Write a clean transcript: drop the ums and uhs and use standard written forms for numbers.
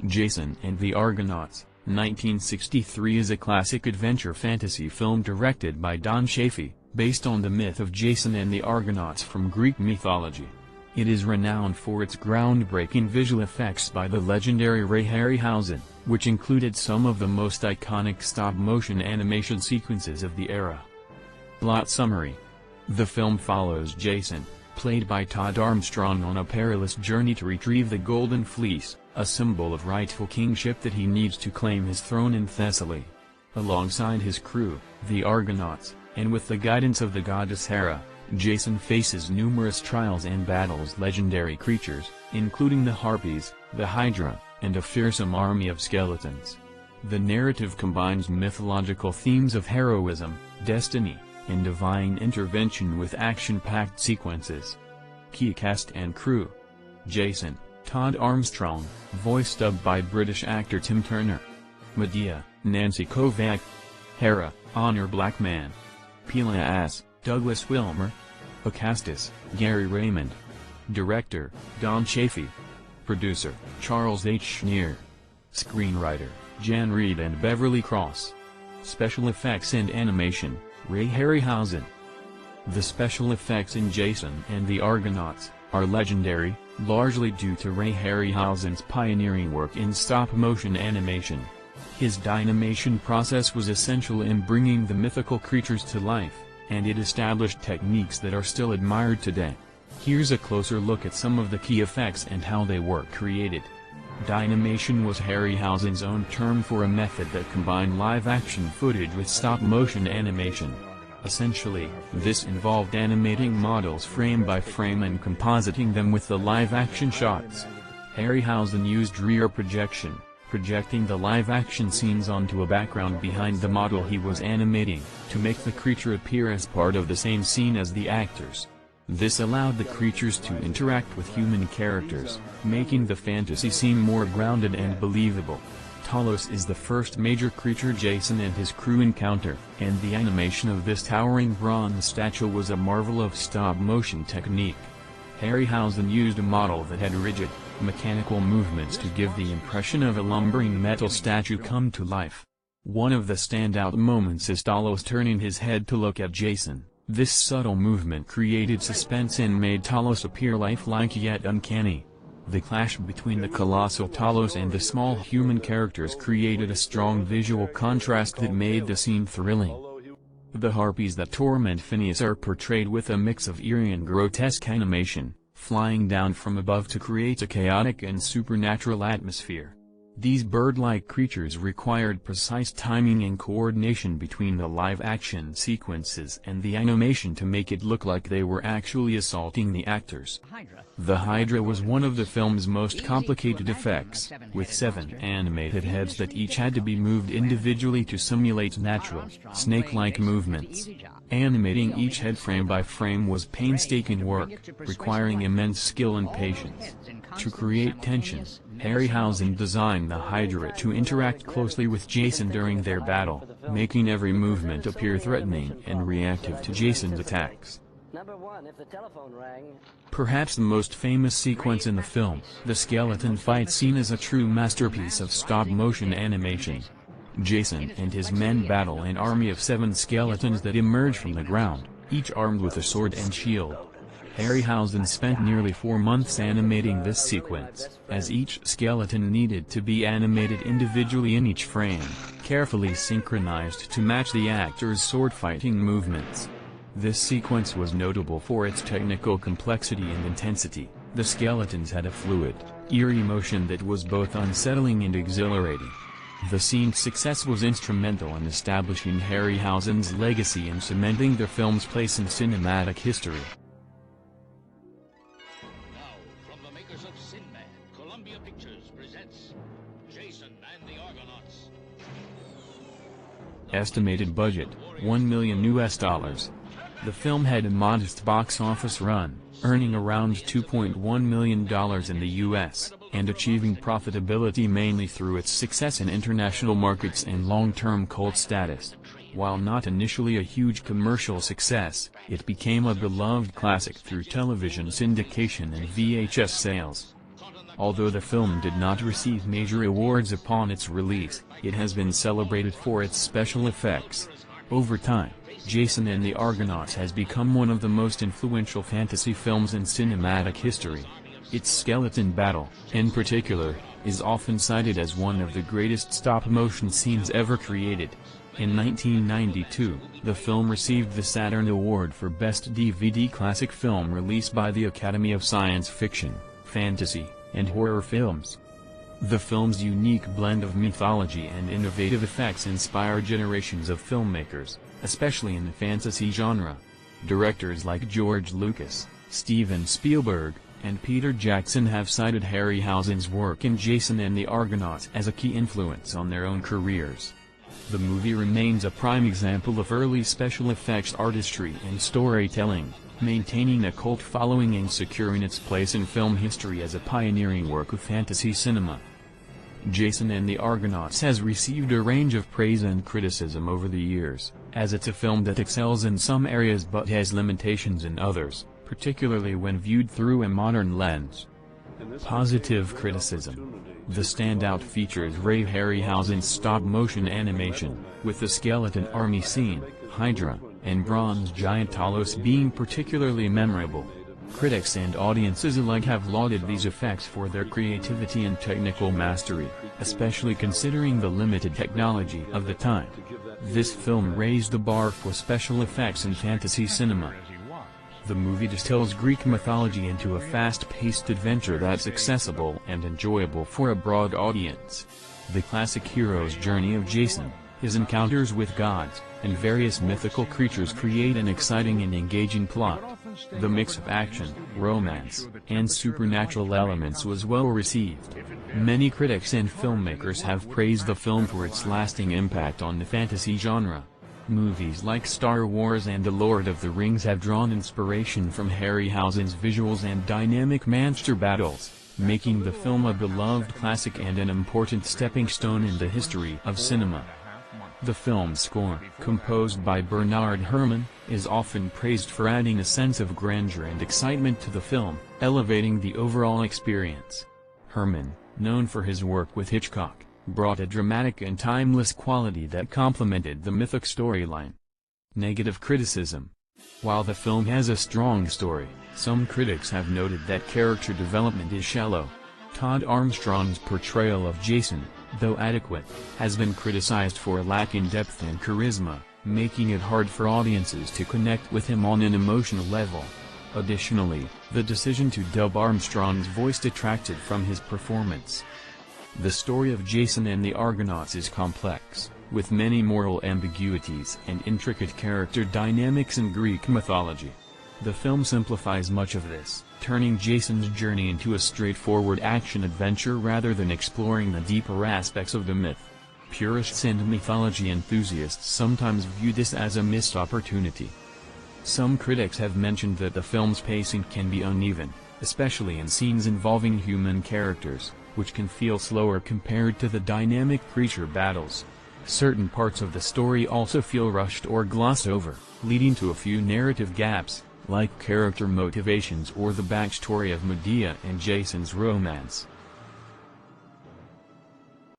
Jason and the Argonauts, 1963 is a classic adventure fantasy film directed by Don Chaffee, based on the myth of Jason and the Argonauts from Greek mythology. It is renowned for its groundbreaking visual effects by the legendary Ray Harryhausen, which included some of the most iconic stop-motion animation sequences of the era. Plot summary. The film follows Jason, played by Todd Armstrong, on a perilous journey to retrieve the Golden Fleece, a symbol of rightful kingship that he needs to claim his throne in Thessaly. Alongside his crew, the Argonauts, and with the guidance of the goddess Hera, Jason faces numerous trials and battles legendary creatures, including the Harpies, the Hydra, and a fearsome army of skeletons. The narrative combines mythological themes of heroism, destiny, and divine intervention with action-packed sequences. Key cast and crew. Jason, Todd Armstrong, voice dubbed by British actor Tim Turner. Medea, Nancy Kovac. Hera, Honor Blackman. Peleus, Douglas Wilmer. Hephaestus, Gary Raymond. Director, Don Chaffee. Producer, Charles H. Schneer. Screenwriter, Jan Reed and Beverly Cross. Special effects and animation, Ray Harryhausen. The special effects in Jason and the Argonauts are legendary, largely due to Ray Harryhausen's pioneering work in stop-motion animation. His Dynamation process was essential in bringing the mythical creatures to life, and it established techniques that are still admired today. Here's a closer look at some of the key effects and how they were created. Dynamation was Harryhausen's own term for a method that combined live-action footage with stop-motion animation. Essentially, this involved animating models frame by frame and compositing them with the live-action shots. Harryhausen used rear projection, projecting the live-action scenes onto a background behind the model he was animating, to make the creature appear as part of the same scene as the actors. This allowed the creatures to interact with human characters, making the fantasy seem more grounded and believable. Talos is the first major creature Jason and his crew encounter, and the animation of this towering bronze statue was a marvel of stop-motion technique. Harryhausen used a model that had rigid, mechanical movements to give the impression of a lumbering metal statue come to life. One of the standout moments is Talos turning his head to look at Jason. This subtle movement created suspense and made Talos appear lifelike yet uncanny. The clash between the colossal Talos and the small human characters created a strong visual contrast that made the scene thrilling. The Harpies that torment Phineas are portrayed with a mix of eerie and grotesque animation, flying down from above to create a chaotic and supernatural atmosphere. These bird-like creatures required precise timing and coordination between the live-action sequences and the animation to make it look like they were actually assaulting the actors. The Hydra was one of the film's most complicated effects, with 7 animated heads that each had to be moved individually to simulate natural, snake-like movements. Animating each head frame by frame was painstaking work, requiring immense skill and patience. To create tension, Harryhausen designed the Hydra to interact closely with Jason during their battle, making every movement appear threatening and reactive to Jason's attacks. Perhaps the most famous sequence in the film, the skeleton fight scene, is a true masterpiece of stop-motion animation. Jason and his men battle an army of 7 skeletons that emerge from the ground, each armed with a sword and shield. Harryhausen spent nearly 4 months animating this sequence, as each skeleton needed to be animated individually in each frame, carefully synchronized to match the actors' sword-fighting movements. This sequence was notable for its technical complexity and intensity. The skeletons had a fluid, eerie motion that was both unsettling and exhilarating. The scene's success was instrumental in establishing Harryhausen's legacy and cementing the film's place in cinematic history. Columbia Pictures presents Jason and the Argonauts. Estimated budget, $1 million. The film had a modest box office run, earning around $2.1 million in the U.S., and achieving profitability mainly through its success in international markets and long-term cult status. While not initially a huge commercial success, it became a beloved classic through television syndication and VHS sales. Although the film did not receive major awards upon its release, it has been celebrated for its special effects. Over time, Jason and the Argonauts has become one of the most influential fantasy films in cinematic history. Its skeleton battle, in particular, is often cited as one of the greatest stop-motion scenes ever created. In 1992, the film received the Saturn Award for Best DVD Classic Film released by the Academy of Science Fiction, Fantasy, and Horror Films. The film's unique blend of mythology and innovative effects inspired generations of filmmakers, especially in the fantasy genre. Directors like George Lucas, Steven Spielberg, and Peter Jackson have cited Harryhausen's work in Jason and the Argonauts as a key influence on their own careers. The movie remains a prime example of early special effects artistry and storytelling, maintaining a cult following and securing its place in film history as a pioneering work of fantasy cinema. Jason and the Argonauts has received a range of praise and criticism over the years, as it's a film that excels in some areas but has limitations in others, particularly when viewed through a modern lens. Positive criticism. The standout features Ray Harryhausen's stop-motion animation, with the skeleton army scene, Hydra, and bronze giant Talos being particularly memorable. Critics and audiences alike have lauded these effects for their creativity and technical mastery, especially considering the limited technology of the time. This film raised the bar for special effects in fantasy cinema. The movie distills Greek mythology into a fast-paced adventure that's accessible and enjoyable for a broad audience. The classic hero's journey of Jason, his encounters with gods, and various mythical creatures create an exciting and engaging plot. The mix of action, romance, and supernatural elements was well received. Many critics and filmmakers have praised the film for its lasting impact on the fantasy genre. Movies like Star Wars and The Lord of the Rings have drawn inspiration from Harryhausen's visuals and dynamic monster battles, making the film a beloved classic and an important stepping stone in the history of cinema. The film's score, composed by Bernard Herrmann, is often praised for adding a sense of grandeur and excitement to the film, elevating the overall experience. Herrmann, known for his work with Hitchcock, brought a dramatic and timeless quality that complemented the mythic storyline. Negative criticism. While the film has a strong story, some critics have noted that character development is shallow. Todd Armstrong's portrayal of Jason, though adequate, has been criticized for lacking depth and charisma, making it hard for audiences to connect with him on an emotional level. Additionally, the decision to dub Armstrong's voice detracted from his performance. The story of Jason and the Argonauts is complex, with many moral ambiguities and intricate character dynamics in Greek mythology. The film simplifies much of this, turning Jason's journey into a straightforward action-adventure rather than exploring the deeper aspects of the myth. Purists and mythology enthusiasts sometimes view this as a missed opportunity. Some critics have mentioned that the film's pacing can be uneven, especially in scenes involving human characters, which can feel slower compared to the dynamic creature battles. Certain parts of the story also feel rushed or glossed over, leading to a few narrative gaps, like character motivations or the backstory of Medea and Jason's romance.